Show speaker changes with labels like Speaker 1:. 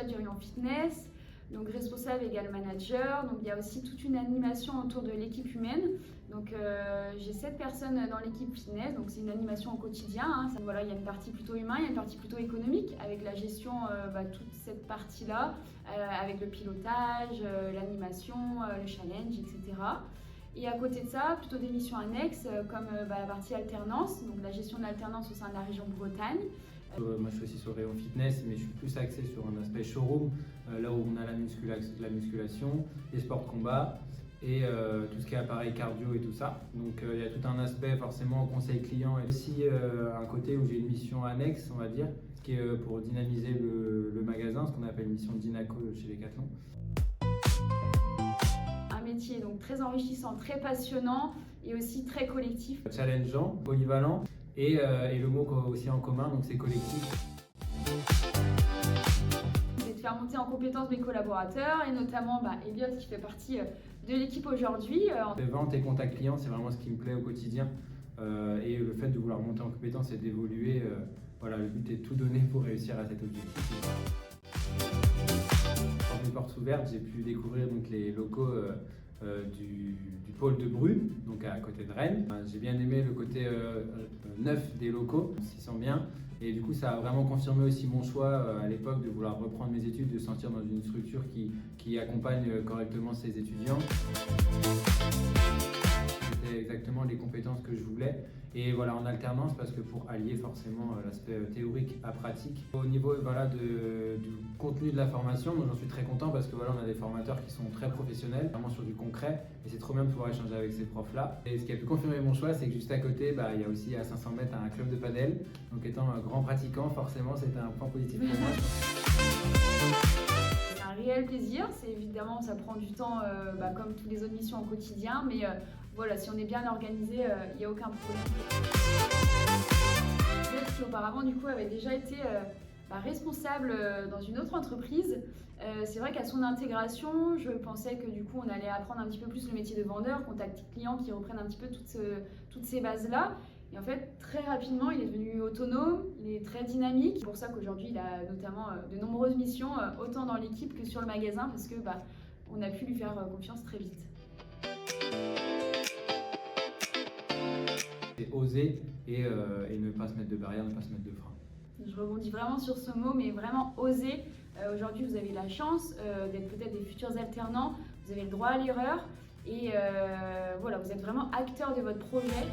Speaker 1: responsable du rayon fitness, donc responsable égale manager. Donc il y a aussi toute une animation autour de l'équipe humaine. Donc j'ai 7 personnes dans l'équipe fitness, donc c'est une animation au quotidien. Voilà, il y a une partie plutôt humaine, il y a une partie plutôt économique avec la gestion, toute cette partie-là, avec le pilotage, l'animation, le challenge, etc. Et à côté de ça, plutôt des missions annexes comme la partie alternance, donc la gestion de l'alternance au sein de la région Bretagne.
Speaker 2: Moi je suis aussi sur le rayon fitness, mais je suis plus axé sur un aspect showroom, là où on a la musculation, les sports de combat et tout ce qui est appareil cardio et tout ça. Donc il y a tout un aspect forcément conseil client et aussi un côté où j'ai une mission annexe, on va dire, ce qui est pour dynamiser le magasin, ce qu'on appelle mission Dynaco chez Decathlon.
Speaker 1: Métier donc très enrichissant, très passionnant et aussi très collectif.
Speaker 2: Challengeant, polyvalent et le mot aussi en commun, donc c'est collectif.
Speaker 1: C'est de faire monter en compétence mes collaborateurs et notamment Elliot qui fait partie de l'équipe aujourd'hui.
Speaker 2: Les ventes et contact client, c'est vraiment ce qui me plaît au quotidien et le fait de vouloir monter en compétence et d'évoluer, voilà, le but est de tout donner pour réussir à cet objectif. Mes portes ouvertes, j'ai pu découvrir donc les locaux du pôle de Bru, donc à côté de Rennes. J'ai bien aimé le côté neuf des locaux, on s'y sent bien. Et du coup, ça a vraiment confirmé aussi mon choix à l'époque de vouloir reprendre mes études, de sentir dans une structure qui accompagne correctement ses étudiants. C'était exactement les compétences que je voulais. Et voilà, en alternance, parce que pour allier forcément l'aspect théorique à pratique. Au niveau du contenu de la formation, j'en suis très content parce que voilà, on a des formateurs qui sont très professionnels, vraiment sur du concret. Et c'est trop bien de pouvoir échanger avec ces profs-là. Et ce qui a pu confirmer mon choix, c'est que juste à côté, il y a aussi à 500 mètres un club de padel. Donc étant un grand pratiquant, forcément, c'était un point positif pour moi.
Speaker 1: C'est un réel plaisir, c'est évidemment, ça prend du temps comme toutes les autres missions au quotidien, mais voilà, si on est bien organisé, il n'y a aucun problème. Qui auparavant du coup avait déjà été responsable dans une autre entreprise. C'est vrai qu'à son intégration, je pensais que du coup on allait apprendre un petit peu plus le métier de vendeur, contact client, qui reprenne un petit peu toutes ces bases-là. Et en fait, très rapidement, il est devenu autonome, il est très dynamique. C'est pour ça qu'aujourd'hui, il a notamment de nombreuses missions, autant dans l'équipe que sur le magasin, parce que on a pu lui faire confiance très vite.
Speaker 2: C'est oser et ne pas se mettre de barrière, ne pas se mettre de frein.
Speaker 1: Je rebondis vraiment sur ce mot, mais vraiment oser. Aujourd'hui, vous avez la chance d'être peut-être des futurs alternants, vous avez le droit à l'erreur et voilà, vous êtes vraiment acteur de votre projet.